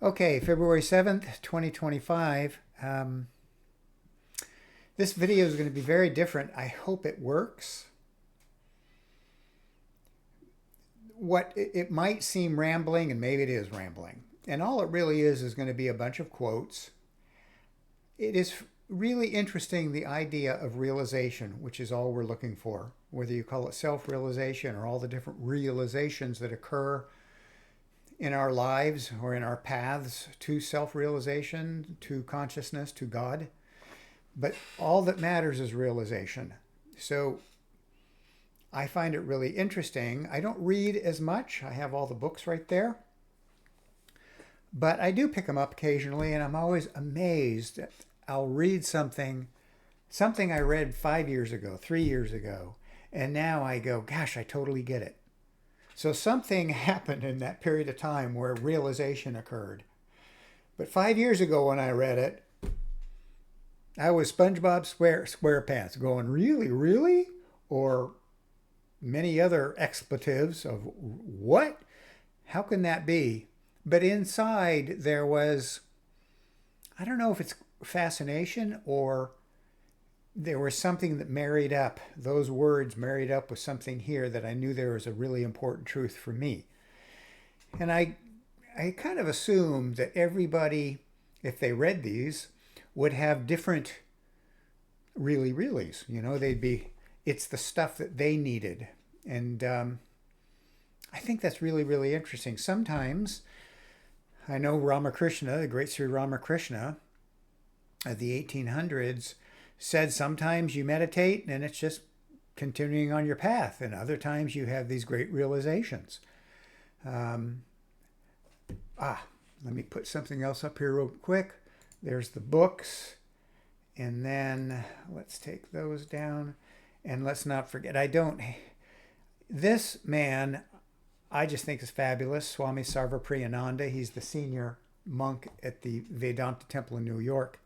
Okay, February 7th, 2025. This video is going to be very different. I hope it works. It might seem rambling, and maybe it is rambling. And all it really is going to be a bunch of quotes. It is really interesting, the idea of realization, which is all we're looking for, whether you call it self-realization or all the different realizations that occur in our lives or in our paths to self-realization, to consciousness, to God. But all that matters is realization. So I find it really interesting. I don't read as much. I have all the books right there. But I do pick them up occasionally, and I'm always amazed that I'll read something I read 5 years ago, 3 years ago, and now I go, gosh, I totally get it. So something happened in that period of time where realization occurred. But 5 years ago when I read it, I was SpongeBob SquarePants going, really, really? Or many other expletives of what? How can that be? But inside there was, I don't know if it's fascination or there was something that married up, those words married up with something here that I knew there was a really important truth for me. And I kind of assumed that everybody, if they read these, would have different reallys. It's the stuff that they needed. And I think that's really, really interesting. Sometimes, I know Ramakrishna, the great Sri Ramakrishna of the 1800s, said sometimes you meditate and it's just continuing on your path, and other times you have these great realizations. Let me put something else up here real quick. There's the books, and then let's take those down, and let's not forget, this man I just think is fabulous, Swami Sarvapriyananda. He's the senior monk at the Vedanta temple in New York.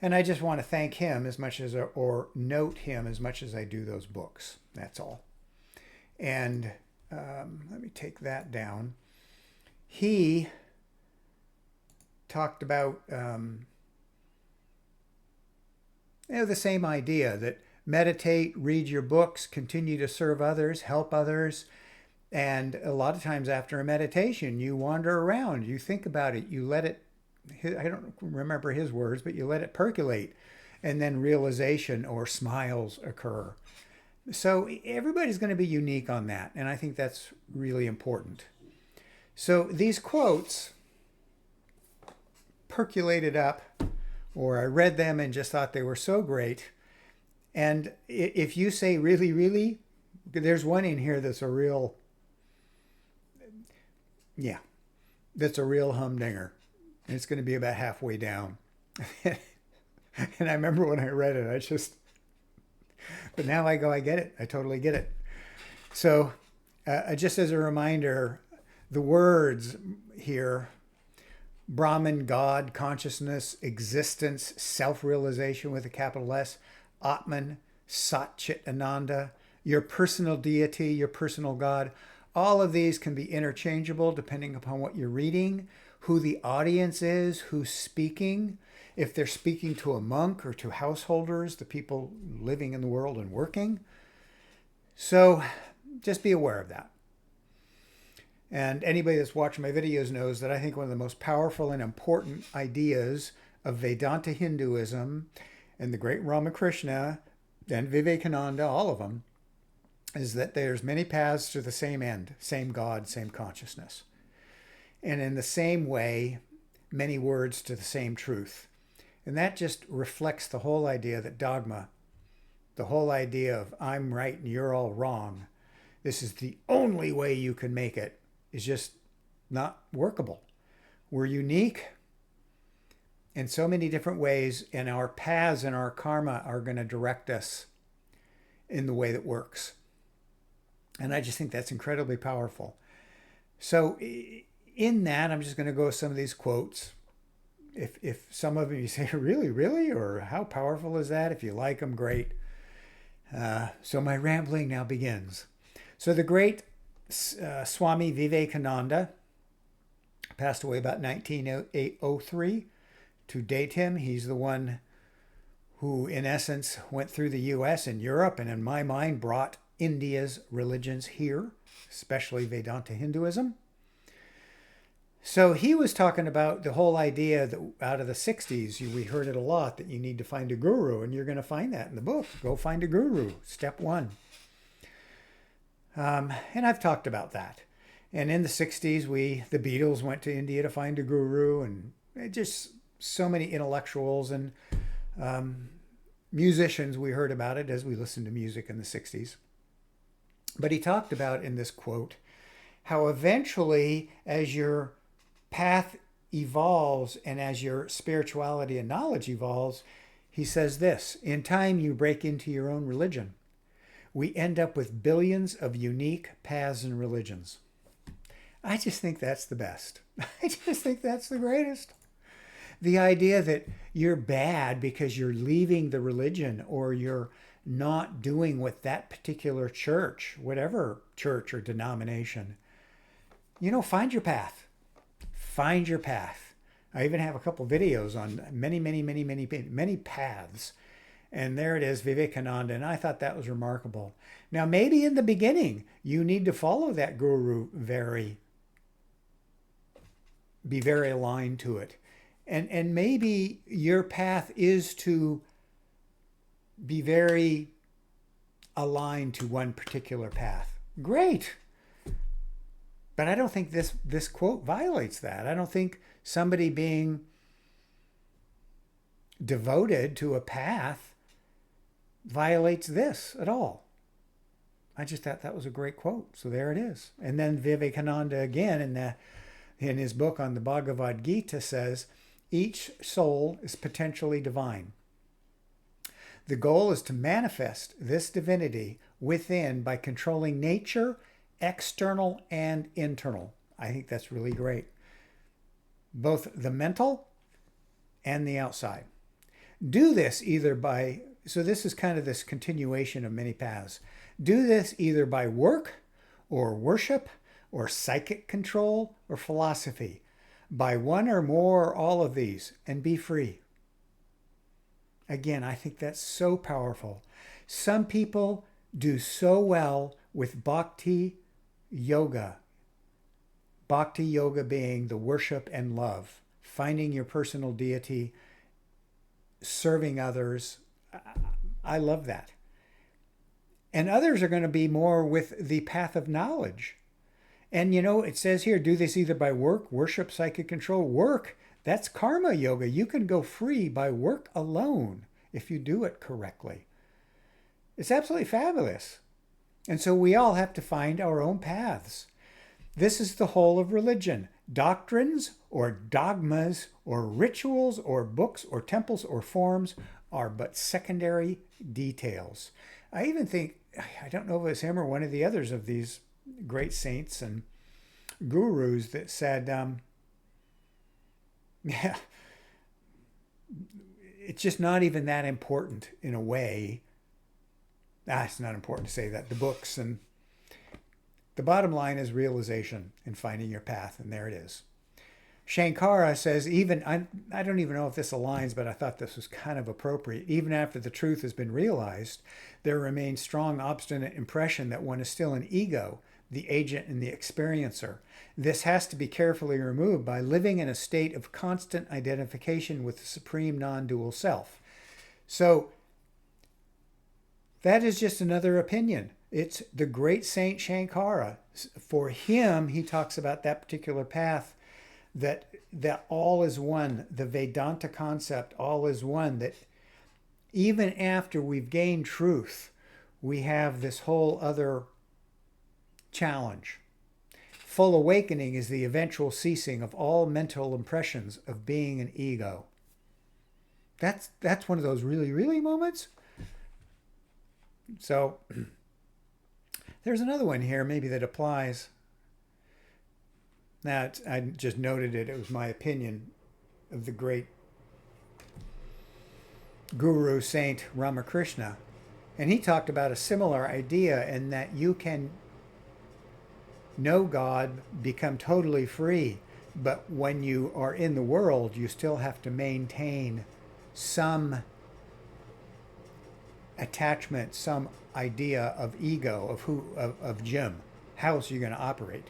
And I just want to thank him as much as, or note him as much as I do those books. That's all. And let me take that down. He talked about the same idea, that meditate, read your books, continue to serve others, help others. And a lot of times after a meditation, you wander around, you think about it, you let it, I don't remember his words, but you let it percolate, and then realization or smiles occur. So everybody's going to be unique on that, and I think that's really important. So these quotes percolated up, or I read them and just thought they were so great. And if you say really, really, there's one in here that's a real, that's a real humdinger. And it's going to be about halfway down. And I remember when I read it, but now I go, I get it. I totally get it. So just as a reminder, the words here, Brahman, God, consciousness, existence, self-realization with a capital S, Atman, Sat Chit Ananda, your personal deity, your personal God, all of these can be interchangeable depending upon what you're reading, who the audience is, who's speaking, if they're speaking to a monk or to householders, the people living in the world and working. So just be aware of that. And anybody that's watching my videos knows that I think one of the most powerful and important ideas of Vedanta Hinduism and the great Ramakrishna and Vivekananda, all of them, is that there's many paths to the same end, same God, same consciousness. And in the same way, many words to the same truth. And that just reflects the whole idea that dogma, the whole idea of I'm right and you're all wrong, this is the only way you can make it, is just not workable. We're unique in so many different ways, and our paths and our karma are going to direct us in the way that works. And I just think that's incredibly powerful. So in that, I'm just going to go with some of these quotes. If some of them you say, really, really? Or how powerful is that? If you like them, great. So my rambling now begins. So the great Swami Vivekananda Passed away about 1903. To date him, he's the one who, in essence, went through the U.S. and Europe, and in my mind, brought India's religions here, especially Vedanta Hinduism. So he was talking about the whole idea that out of the 60s, we heard it a lot, that you need to find a guru, and you're going to find that in the book. Go find a guru, step one. And I've talked about that. And in the 60s, the Beatles went to India to find a guru, and just so many intellectuals and musicians, we heard about it as we listened to music in the 60s. But he talked about in this quote how eventually, as your path evolves and as your spirituality and knowledge evolves, he says this: in time, you break into your own religion. We end up with billions of unique paths and religions. I just think that's the best. I just think that's the greatest. The idea that you're bad because you're leaving the religion or you're not doing what that particular church, whatever church or denomination, find your path. Find your path. I even have a couple videos on many paths. And there it is, Vivekananda. And I thought that was remarkable. Now, maybe in the beginning, you need to follow that guru be very aligned to it. And maybe your path is to be very aligned to one particular path. Great. But I don't think this quote violates that. I don't think somebody being devoted to a path violates this at all. I just thought that was a great quote. So there it is. And then Vivekananda again in his book on the Bhagavad Gita says, each soul is potentially divine. The goal is to manifest this divinity within by controlling nature, external and internal. I think that's really great. Both the mental and the outside. Do this either by, so this is kind of this continuation of many paths. Do this either by work or worship or psychic control or philosophy. By one or more or all of these, and be free. Again, I think that's so powerful. Some people do so well with bhakti yoga. Bhakti yoga being the worship and love, finding your personal deity, serving others. I love that. And others are going to be more with the path of knowledge. And it says here, do this either by work, worship, psychic control. Work, that's karma yoga. You can go free by work alone if you do it correctly. It's absolutely fabulous. And so we all have to find our own paths. This is the whole of religion. Doctrines or dogmas or rituals or books or temples or forms are but secondary details. I even think, I don't know if it was him or one of the others of these great saints and gurus that said, it's just not even that important in a way. It's not important to say that. The books, and the bottom line is realization and finding your path, and there it is. Shankara says, I don't even know if this aligns, but I thought this was kind of appropriate. Even after the truth has been realized, there remains strong, obstinate impression that one is still an ego, the agent and the experiencer. This has to be carefully removed by living in a state of constant identification with the supreme non-dual self. So that is just another opinion. It's the great Saint Shankara. For him, he talks about that particular path, that all is one, the Vedanta concept, all is one, that even after we've gained truth, we have this whole other challenge. Full awakening is the eventual ceasing of all mental impressions of being an ego. That's one of those really, really moments. So there's another one here maybe that applies. Now, I just noted it. It was my opinion of the great guru Saint Ramakrishna. And he talked about a similar idea in that you can know God, become totally free, But when you are in the world, you still have to maintain some attachment, some idea of ego, of Jim. How else are you going to operate?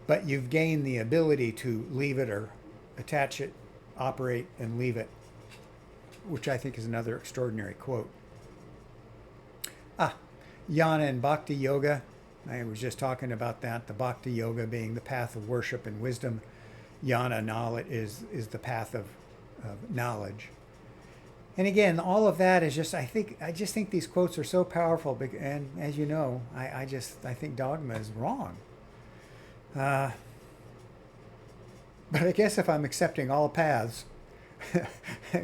But you've gained the ability to leave it or attach it, operate, and leave it, which I think is another extraordinary quote. Jnana and Bhakti Yoga. I was just talking about that. The Bhakti Yoga being the path of worship and wisdom. Jnana, knowledge, is the path of knowledge. And again, all of that is just, I just think these quotes are so powerful. And as you know, I think dogma is wrong. But I guess if I'm accepting all paths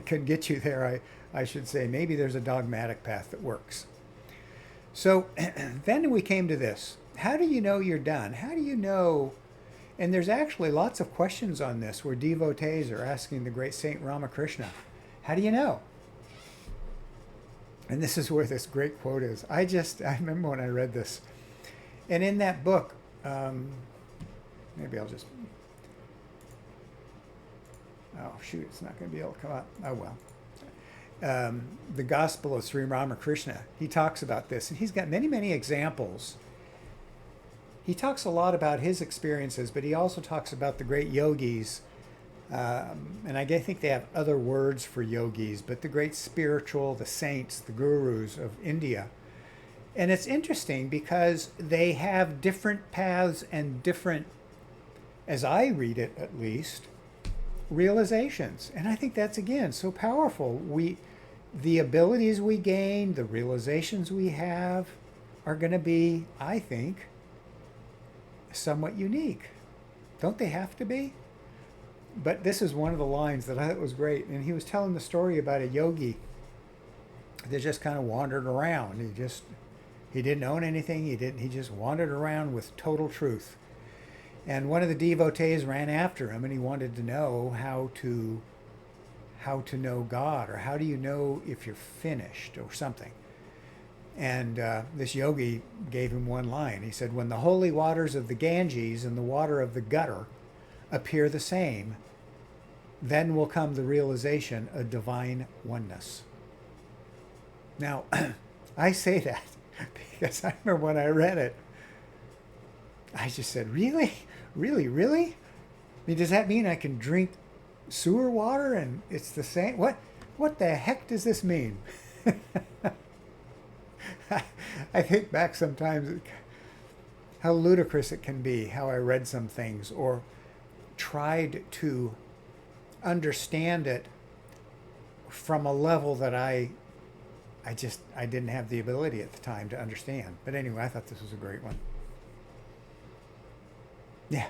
can get you there, I should say maybe there's a dogmatic path that works. So then we came to this. How do you know you're done? How do you know? And there's actually lots of questions on this where devotees are asking the great Saint Ramakrishna, how do you know? And this is where this great quote is. I remember when I read this. And in that book, maybe I'll just, oh shoot, it's not going to be able to come out. Oh well. The Gospel of Sri Ramakrishna, he talks about this, and he's got many, many examples. He talks a lot about his experiences, but he also talks about the great yogis, and I think they have other words for yogis, but the great spiritual, the saints, the gurus of India. And it's interesting because they have different paths and different, as I read it at least, realizations. And I think that's, again, so powerful. The abilities we gain, the realizations we have are going to be, I think, somewhat unique. Don't they have to be? But this is one of the lines that I thought was great. And he was telling the story about a yogi that just kind of wandered around. He didn't own anything. He just wandered around with total truth. And one of the devotees ran after him, and he wanted to know how to know God, or how do you know if you're finished or something. And this yogi gave him one line. He said, when the holy waters of the Ganges and the water of the gutter appear the same, then will come the realization of divine oneness. Now, I say that because I remember when I read it, I just said, really? Really? Really? I mean, does that mean I can drink sewer water and it's the same? What the heck does this mean? I think back sometimes how ludicrous it can be, how I read some things or tried to understand it from a level that I didn't have the ability at the time to understand. But anyway, I thought this was a great one. Yeah.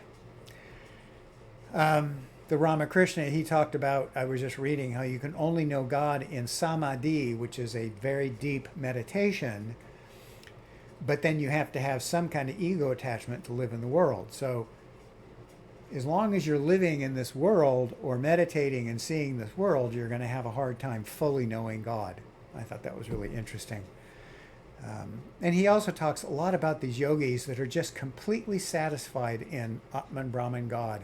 The Ramakrishna, he talked about, I was just reading, how you can only know God in samadhi, which is a very deep meditation, but then you have to have some kind of ego attachment to live in the world. So as long as you're living in this world or meditating and seeing this world, you're going to have a hard time fully knowing God. I thought that was really interesting. And he also talks a lot about these yogis that are just completely satisfied in Atman, Brahman, God.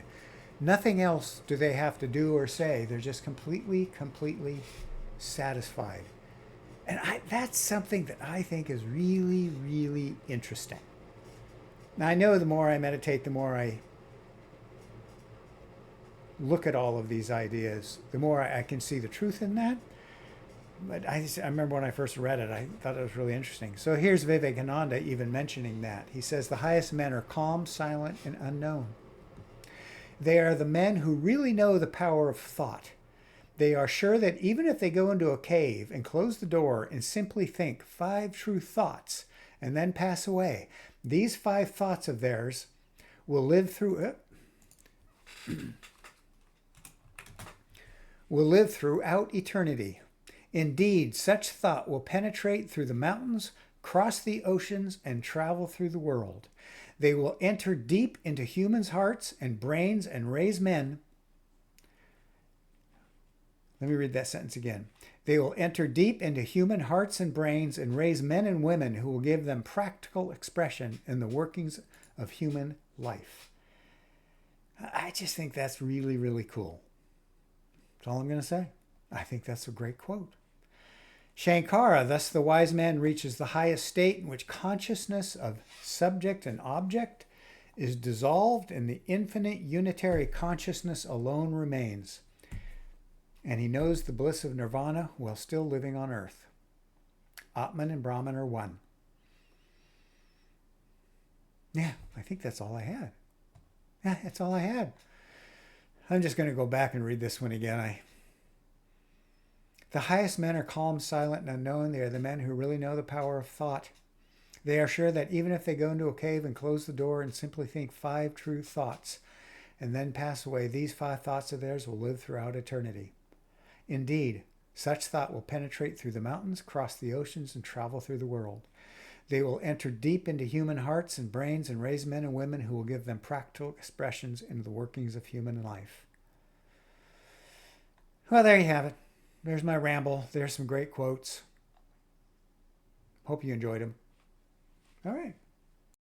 Nothing else do they have to do or say. They're just completely satisfied. And that's something that I think is really, really interesting. Now, I know the more I meditate, the more I look at all of these ideas, the more I can see the truth in that. But I remember when I first read it, I thought it was really interesting. So here's Vivekananda even mentioning that. He says, the highest men are calm, silent, and unknown. They are the men who really know the power of thought. They are sure that even if they go into a cave and close the door and simply think 5 true thoughts and then pass away, these 5 thoughts of theirs will live throughout eternity. Indeed, such thought will penetrate through the mountains, cross the oceans, and travel through the world. They will enter deep into humans' hearts and brains and raise men. Let me read that sentence again. They will enter deep into human hearts and brains and raise men and women who will give them practical expression in the workings of human life. I just think that's really, really cool. That's all I'm going to say. I think that's a great quote. Shankara, thus the wise man reaches the highest state in which consciousness of subject and object is dissolved and the infinite unitary consciousness alone remains. And he knows the bliss of nirvana while still living on earth. Atman and Brahman are one. Yeah, I think that's all I had. Yeah, that's all I had. I'm just going to go back and read this one again. The highest men are calm, silent, and unknown. They are the men who really know the power of thought. They are sure that even if they go into a cave and close the door and simply think 5 true thoughts and then pass away, these 5 thoughts of theirs will live throughout eternity. Indeed, such thought will penetrate through the mountains, cross the oceans, and travel through the world. They will enter deep into human hearts and brains and raise men and women who will give them practical expressions into the workings of human life. Well, there you have it. There's my ramble. There's some great quotes. Hope you enjoyed them. All right.